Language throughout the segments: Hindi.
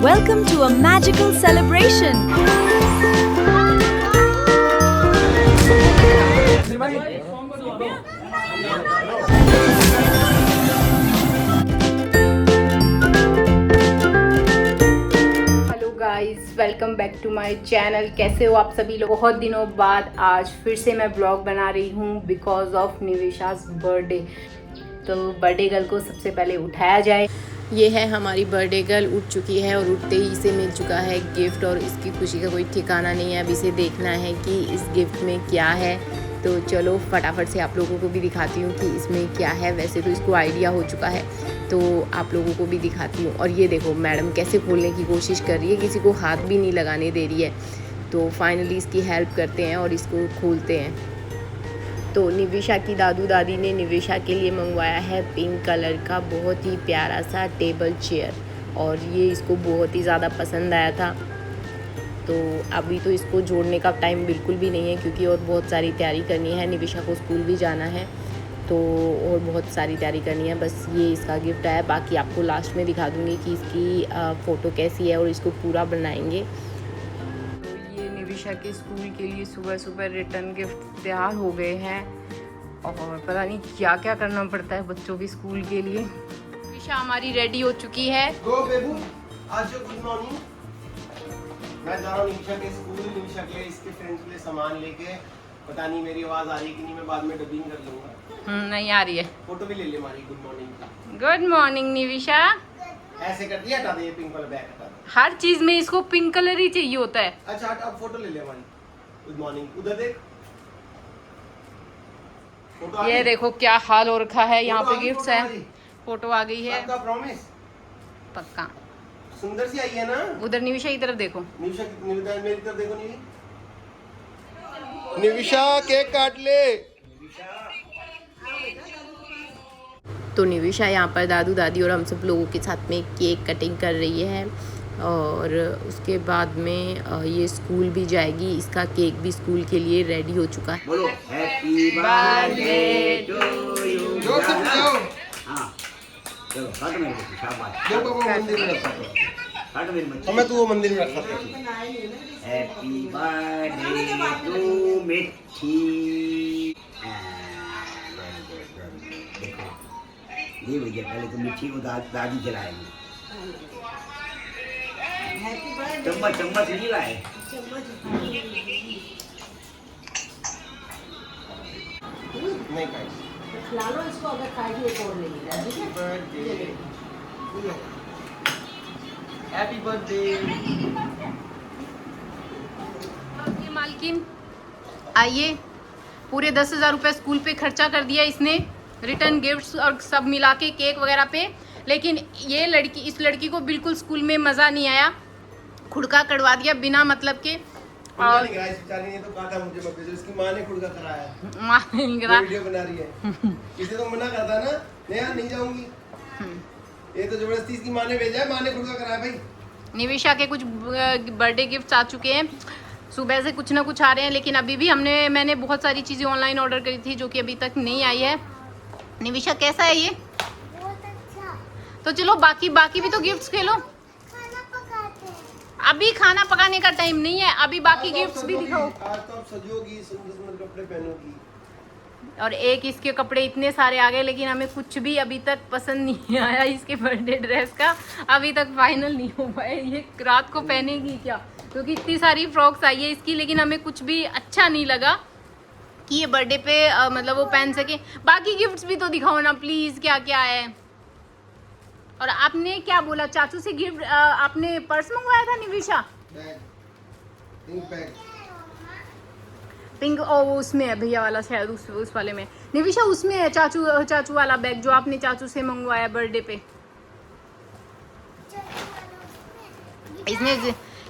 Welcome to a magical celebration. Guys, welcome back to my channel. कैसे हो आप सभी लोग? बहुत दिनों बाद आज फिर से मैं ब्लॉग बना रही हूँ बिकॉज ऑफ निविशा's बर्थडे। तो बर्थडे गर्ल को सबसे पहले उठाया जाए। ये है हमारी बर्थडे गर्ल, उठ चुकी है और उठते ही इसे मिल चुका है गिफ्ट और इसकी खुशी का कोई ठिकाना नहीं है। अब इसे देखना है कि इस गिफ्ट में क्या है। तो चलो फटाफट से आप लोगों को भी दिखाती हूँ कि इसमें क्या है। वैसे तो इसको आइडिया हो चुका है, तो आप लोगों को भी दिखाती हूँ। और ये देखो मैडम कैसे खोलने की कोशिश कर रही है, किसी को हाथ भी नहीं लगाने दे रही है। तो फाइनली इसकी हेल्प करते हैं और इसको खोलते हैं। तो निविशा की दादू दादी ने निविशा के लिए मंगवाया है पिंक कलर का बहुत ही प्यारा सा टेबल चेयर, और ये इसको बहुत ही ज़्यादा पसंद आया था। तो अभी तो इसको जोड़ने का टाइम बिल्कुल भी नहीं है, क्योंकि और बहुत सारी तैयारी करनी है। निविशा को स्कूल भी जाना है, तो और बहुत सारी तैयारी करनी है। बस ये इसका गिफ्ट है, बाकी आपको लास्ट में दिखा दूँगी कि इसकी फ़ोटो कैसी है और इसको पूरा बनाएंगे। तो ये निविशा के स्कूल के लिए सुबह सुबह रिटर्न गिफ्ट तैयार हो गए हैं, और पता नहीं क्या क्या करना पड़ता है बच्चों के स्कूल के लिए। निविशा हमारी रेडी हो चुकी है। गो बेबू, आज गुड मॉर्निंग। मैं जा रहा हूँ निविशा के स्कूल। निविशा के इसके फ्रेंड्स के लिए सामान लेके। पता नहीं मेरी आवाज आ रही है कि नहीं, मैं बाद में डबिंग कर लूंगा। नहीं आ रही है। फोटो भी ले ले हमारी गुड मॉर्निंग की। Good morning Nivisha. ऐसे कर दिया, हटा दे ये पिंक वाला बैग, हटा दे। हर चीज में इसको पिंक कलर ही चाहिए होता है। अच्छा अब फोटो ले ले हमारी गुड मॉर्निंग। उधर देख, फोटो ये देखो क्या हाल हो रखा है। यहाँ पे फोटो गिफ्ट्स फोटो है। हमारी। फोटो आ गई है आपका प्रॉमिस पक्का। सुंदर सी आई है ना। उधर निविशा की तरफ देखो। निविशा मेरी तरफ देखो। निविशा केक काट ले। तो निविशा यहाँ पर दादू दादी और हम सब लोगों के साथ में केक कटिंग कर रही है, और उसके बाद में ये स्कूल भी जाएगी। इसका केक भी स्कूल के लिए रेडी हो चुका है। बोलो हैप्पी बर्थडे टू यू। जोर से बजाओ। हाँ चलो हट मेरे को, शाबाश। देखो वो मंदिर में रखा है। हट मेरे बच्चे। मैं तू वो मंदिर में रखा था। हैप्पी बर्थडे टू मिठी। देखो ये भैया पहले तो मिठी को दादी खिलाएंगे। चम्मच चम्मच नहीं लाए। नहीं खाई। खिला लो इसको, अगर खाएगी एक और ले लीजिए। Happy birthday. ये मालकिन आइए, पूरे 10,000 रुपये स्कूल पे खर्चा कर दिया इसने, रिटर्न गिफ्ट्स और सब मिला के केक वगैरह पे। लेकिन ये लड़की, इस लड़की को बिल्कुल स्कूल में मज़ा नहीं आया। खुड़का करवा दिया बिना मतलब के। और बेचारी ने तो कहा था मुझे मत भेजो, इसकी माँ ने खुड़का कराया। माँ नहीं करा। वीडियो बना रही है। इसे तो मना करता ना, नहीं जाऊंगी। ये तो जबरदस्ती इसकी माँ ने भेजा है, माँ ने खुड़का कराया भाई। निविशा के कुछ बर्थडे गिफ्ट्स आ चुके हैं, सुबह से कुछ ना कुछ आ रहे हैं। लेकिन अभी भी मैंने बहुत सारी चीज़ें ऑनलाइन ऑर्डर करी थी जो कि अभी तक नहीं आई है। निविशा कैसा है ये? बहुत अच्छा। तो चलो बाकी भी तो गिफ्ट्स खेलो। खाना पकाते हैं। अभी खाना पकाने का टाइम नहीं है, अभी बाकी आज तो आप गिफ्ट्स भी सजोगी, दिखाओ। आज तो आप सजोगी, सुंदर सुंदर कपड़े पहनोगी। और एक इसके कपड़े इतने सारे आ गए, लेकिन हमें कुछ भी अभी तक पसंद नहीं आया इसके बर्थडे ड्रेस का। अभी तक फाइनल नहीं हो पाया ये रात को पहनेगी क्या, क्योंकि इतनी सारी फ्रॉक्स आई है इसकी, लेकिन हमें कुछ भी अच्छा नहीं लगा कि ये बर्थडे पे मतलब वो पहन सके। बाकी गिफ्ट्स भी तो दिखाओ ना प्लीज़, क्या क्या है। और आपने क्या बोला, चाचू से गिफ्ट आपने पर्स मंगवाया था निविशा? पिंक, ओ उसमें है भैया वाला शायद, उस वाले में। निविशा उसमें है चाचू वाला बैग जो आपने चाचू से मंगवाया बर्थडे पे।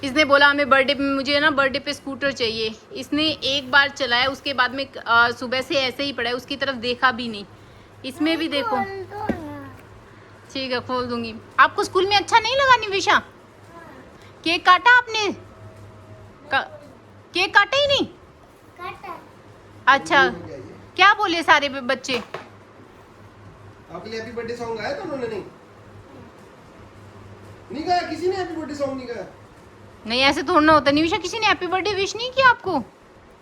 इसने बोला हमें बर्थडे पे, मुझे ना बर्थडे पे स्कूटर चाहिए। इसने एक बार चलाया, उसके बाद में सुबह से ऐसे ही पड़ा है, उसकी तरफ देखा भी नहीं। इसमें भी देखो। ठीक है खोल दूंगी। आपको स्कूल में अच्छा नहीं लगा निविशा? केक काटा आपने? केक काटा ही नहीं? अच्छा क्या बोले सारे बच्चे? आपके लिए हैप्पी बर्थडे सॉन्ग गाया था उन्होंने? नहीं नहीं गाया किसी ने हैप्पी बर्थडे सॉन्ग नहीं गाया? नहीं ऐसे थोड़ा ना होता। निविशा किसी ने हैप्पी बर्थडे विश नहीं किया आपको?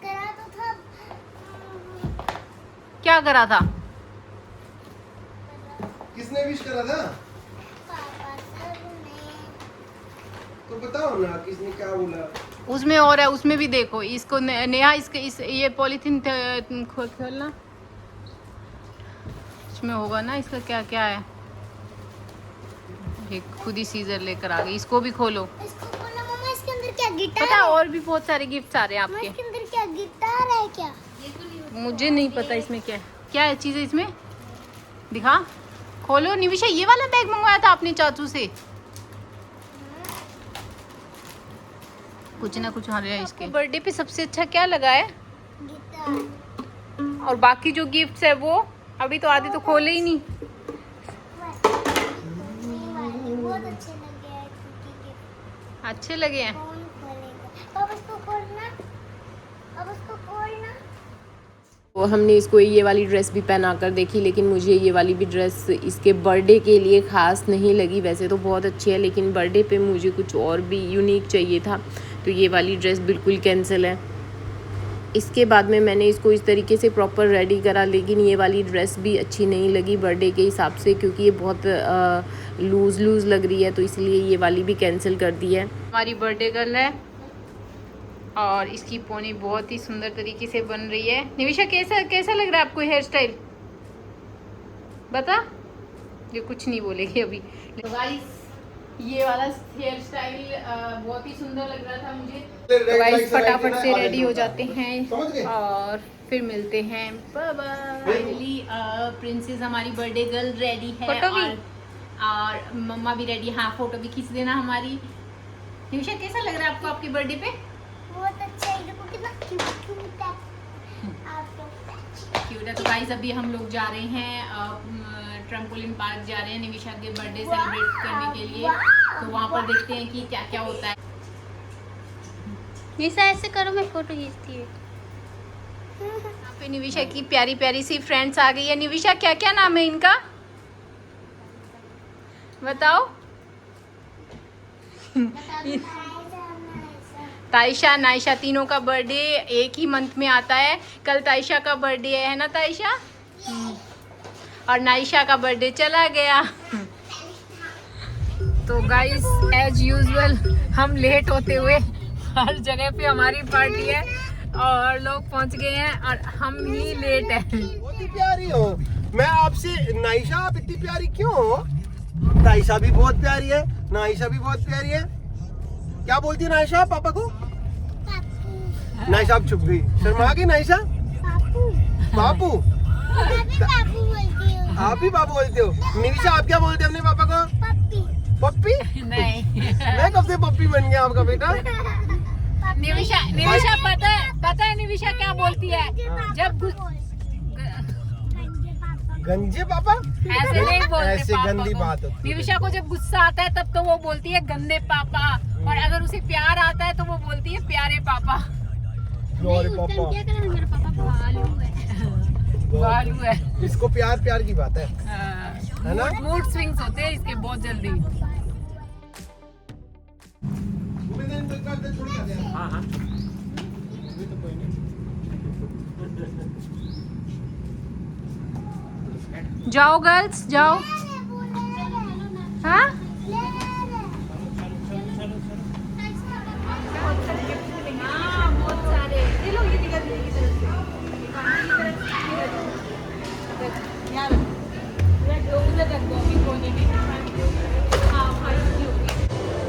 करा तो था। क्या करा था? किसने विश करा था? पापा सर ने। तो बताओ ना किसने क्या बोला? उसमें और है, उसमें भी देखो। इसको नेहा इसके ये पॉलीथीन खोलना, इसमें होगा ना इसका क्या क्या है। ये खुद ही सीजर लेकर आ गई। इसको भी खोलो। इसको बोला मम्मा इसके अंदर क्या गिटार पता है? और भी बहुत सारे गिफ्ट्स आ रहे हैं मम्मा आपके। इसके अंदर क्या गिटार है क्या? मुझे नहीं पता इसमें क्या है। क्या है चीज़ है इसमें? दिखा, खोलो। निविशा ये वाला बैग मंगवाया था आपने चाचू से? कुछ ना कुछ आ रहा है इसके। बर्थडे पे सबसे अच्छा क्या लगा है? गिटार। और बाकी जो गिफ्ट्स है वो अभी तो आधे तो खोले ही नहीं। बहुत अच्छे लगे हैं क्योंकि अच्छे लगे हैं। कौन खोलेगा? अब उसको खोलना। अब उसको खोलना। तो हमने इसको ये वाली ड्रेस भी पहना कर देखी, लेकिन मुझे ये वाली भी ड्रेस इसके बर्थडे के लिए ख़ास नहीं लगी। वैसे तो बहुत अच्छी है, लेकिन बर्थडे पे मुझे कुछ और भी यूनिक चाहिए था, तो ये वाली ड्रेस बिल्कुल कैंसिल है। इसके बाद में मैंने इसको इस तरीके से प्रॉपर रेडी करा, लेकिन ये वाली ड्रेस भी अच्छी नहीं लगी बर्थडे के हिसाब से, क्योंकि ये बहुत लूज़ लग रही है, तो इसलिए ये वाली भी कैंसिल कर दी है। हमारी बर्थडे गर्ल है और इसकी पोनी बहुत ही सुंदर तरीके से बन रही है। निविशा कैसा लग रहा है आपको हेयर स्टाइल? बता। ये कुछ नहीं बोलेगी अभी। तो गाइस ये वाला हेयर स्टाइल बहुत ही सुंदर लग रहा था मुझे। तो गाइस फटाफट से रेडी हो जाते हैं और फिर मिलते हैं। Bye bye. फाइनली प्रिंसेस हमारी बर्थडे गर्ल रेडी है और मम्मा भी रेडी। हाँ फोटो भी खींच देना हमारी। निविशा कैसा लग रहा है आपको आपके बर्थडे पे? बहुत अच्छा है। देखो कितना क्यूट है। आप लोग क्यूट है। तो गाइस अभी हम लोग जा रहे हैं ट्रम्पोलिन पार्क जा रहे हैं निविशा के बर्थडे सेलिब्रेट करने के लिए। तो वहाँ पर देखते हैं कि क्या क्या होता है। निशा ऐसे करो, मैं फोटो खींचती हूँ। यहाँ पे निविशा की प्यारी प्यारी सी फ्रेंड्स आ गई है। निविशा क्या क्या नाम है इनका बताओ? ताइशा नाइशा, तीनों का बर्थडे एक ही मंथ में आता है। कल ताइशा का बर्थडे है ना ताइशा? और नाइशा का बर्थडे चला गया। तो गाइस एज यूजुअल हम लेट होते हुए हर जगह पे हमारी पार्टी है और लोग पहुंच गए हैं और हम ही लेट हैं। बहुत ही प्यारी हो। मैं आपसे नाइशा आप इतनी प्यारी क्यों हो? ताइशा भी बहुत प्यारी है, नाइशा भी बहुत प्यारी है। क्या बोलती है नाइशा पापा को? नाइशा अब छुप गई, शर्मा गई नाइशा। बापू पापू बोलती हूँ। आप ही बापू बोलते हो। निविशा आप क्या बोलते हो अपने पापा को? पप्पी। पप्पी? नहीं मैं कब से पप्पी बन गया आपका बेटा? निविशा पता है निविशा क्या बोलती है? जब गंजे पापा? ऐसे नहीं बोलते ऐसे पापा गंदी को। बात होती है। निविशा को जब गुस्सा आता है तब तो वो बोलती है गंदे पापा, और अगर उसे प्यार आता है तो वो बोलती है प्यारे पापा। प्यारे पापा। मेरा पापा भालू है। बालू है। इसको प्यार प्यार की बात है ना? मूड स्विंग्स होते हैं इसके बहुत जल्दी। जाओ गर्ल्स जाओ। हाँ बहुत सारे ये लो, ये दिखा दीदी की तरफ से। यहाँ रख। उधर रख दो अभी कोने में। हाँ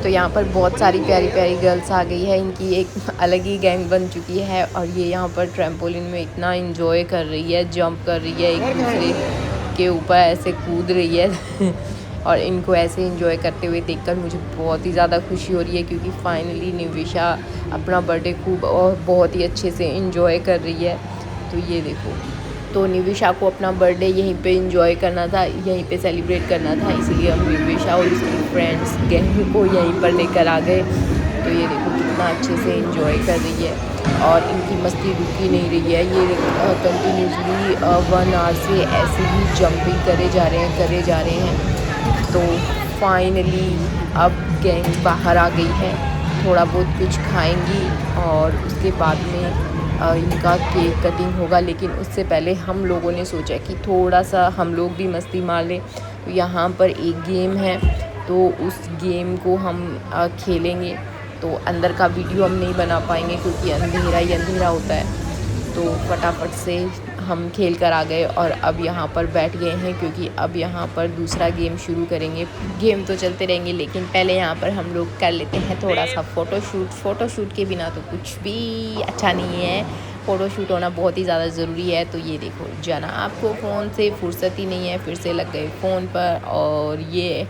तो यहाँ पर बहुत सारी प्यारी प्यारी गर्ल्स आ गई है। इनकी एक अलग ही गैंग बन चुकी है और ये यहाँ पर ट्रैम्पोलिन में इतना एंजॉय कर रही है, जंप कर रही है, एक दूसरे के ऊपर ऐसे कूद रही है और इनको ऐसे एंजॉय करते हुए देखकर मुझे बहुत ही ज़्यादा खुशी हो रही है, क्योंकि फाइनली निविशा अपना बर्थडे खूब और बहुत ही अच्छे से एंजॉय कर रही है। तो ये देखो, तो निविशा को अपना बर्थडे यहीं पे एंजॉय करना था, यहीं पे सेलिब्रेट करना था, इसलिए हम निविशा और उसकी फ्रेंड्स गैंग को यहीं पर लेकर आ गए। तो ये देखो कितना अच्छे से एंजॉय कर रही है और इनकी मस्ती रुकी नहीं रही है। ये कंटिन्यूसली 1 आवर से ऐसे ही जंपिंग करे जा रहे हैं। तो फाइनली अब गैंग बाहर आ गई है, थोड़ा बहुत कुछ खाएंगी और उसके बाद में इनका केक कटिंग होगा। लेकिन उससे पहले हम लोगों ने सोचा कि थोड़ा सा हम लोग भी मस्ती मार लें। यहाँ पर एक गेम है तो उस गेम को हम खेलेंगे। तो अंदर का वीडियो हम नहीं बना पाएंगे क्योंकि अंधेरा ही अंधेरा होता है। तो फटाफट से हम खेल कर आ गए और अब यहाँ पर बैठ गए हैं क्योंकि अब यहाँ पर दूसरा गेम शुरू करेंगे। गेम तो चलते रहेंगे लेकिन पहले यहाँ पर हम लोग कर लेते हैं थोड़ा सा फ़ोटोशूट। फ़ोटोशूट के बिना तो कुछ भी अच्छा नहीं है, फ़ोटोशूट होना बहुत ही ज़्यादा ज़रूरी है। तो ये देखो जना आपको फ़ोन से फुर्सत ही नहीं है, फिर से लग गए फ़ोन पर। और ये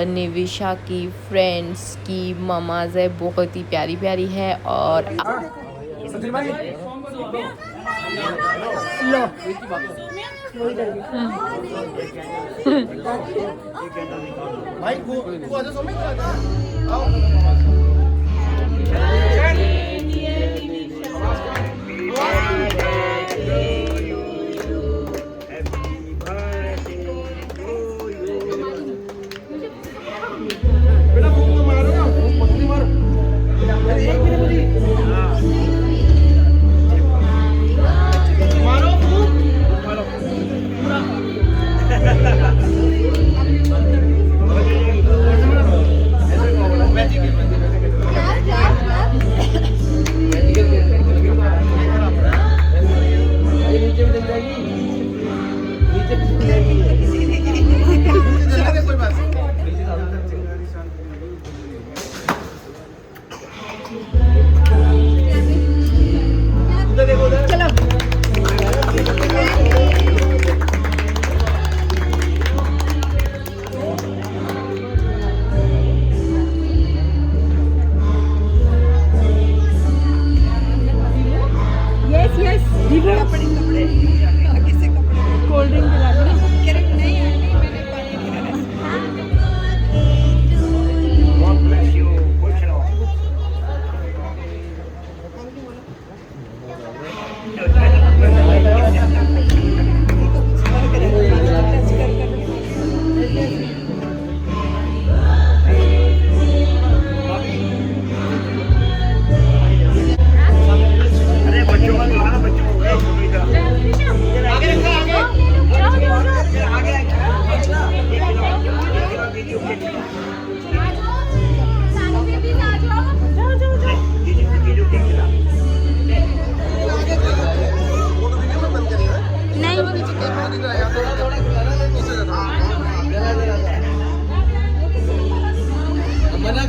निविशा की फ्रेंड्स की ममाज़ है, बहुत ही प्यारी प्यारी है। और भाई तू आजा सोमे बेटा फूल मारो ना, पत्नी मारो। एक मिनट मुझे मारो फूल मारो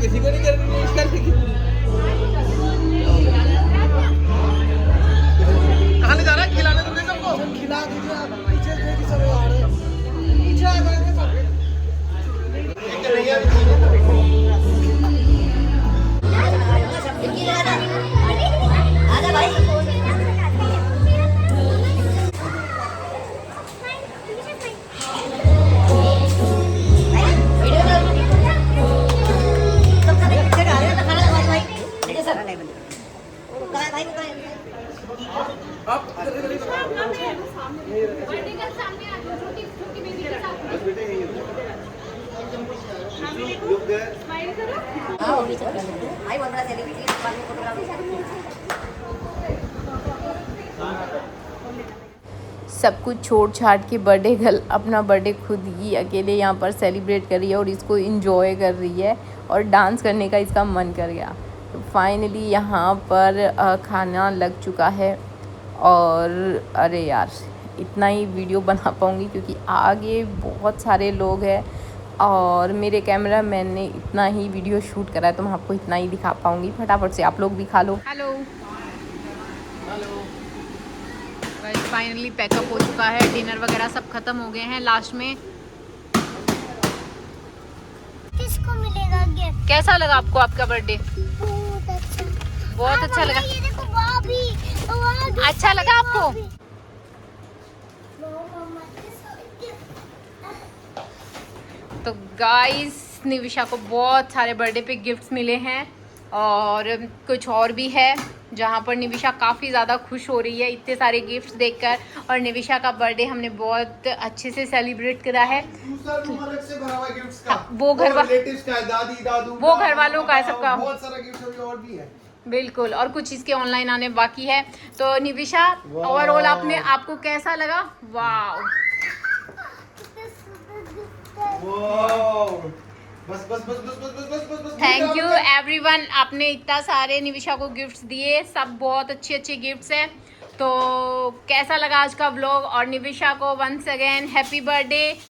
किसी को नहीं करनी इसका कहाँ ले जा रहा है? खिलाने तुमने सबको खिला दीजिए आप पीछे देखिए सब आ रहे हैं पीछे आ जाएंगे सब एक नहीं आजा भाई सब कुछ छोड़ छाड़ के बर्थडे गर्ल अपना बर्थडे खुद ही अकेले यहाँ पर सेलिब्रेट कर रही है और इसको इंजॉय कर रही है और डांस करने का इसका मन कर गया। तो फाइनली यहाँ पर खाना लग चुका है और अरे यार इतना ही वीडियो बना पाऊँगी क्योंकि आगे बहुत सारे लोग हैं और मेरे कैमरा मैन ने इतना ही वीडियो शूट करा है तो मैं आपको इतना ही दिखा पाऊँगी। फटाफट से आप लोग भी खा लो। हेलो फाइनली पैकअप हो चुका है, डिनर वगैरह सब खत्म हो गए हैं। लास्ट में किसको मिलेगा गिफ्ट? कैसा लगा आपको आपका बर्थडे? बहुत अच्छा लगा। ये देखो वहाँ भी अच्छा लगा आपको? तो गाइस निविशा को बहुत सारे बर्थडे पे गिफ्ट्स मिले हैं और कुछ और भी है जहाँ पर निविशा काफ़ी ज़्यादा खुश हो रही है इतने सारे गिफ्ट्स देखकर। और निविशा का बर्थडे हमने बहुत अच्छे से सेलिब्रेट करा है। दूसरा रूम अलग से भरा हुआ है गिफ्ट्स का। वो घर वा- रिलेटिव्स का है, दादी दादू वो घर वालों का है, सबका। बहुत सारा गिफ्ट अभी और भी है। बिल्कुल, और कुछ इसके ऑनलाइन आने बाकी है। तो निविशा, वाह। ओवरऑल आपको कैसा लगा? वाह, वाह। बस बस बस बस बस बस बस बस थैंक यू एवरीवन। आपने इतना सारे निविशा को गिफ्ट्स दिए, सब बहुत अच्छे अच्छे गिफ्ट्स हैं। तो कैसा लगा आज का व्लॉग? और निविशा को वंस अगेन हैप्पी बर्थडे।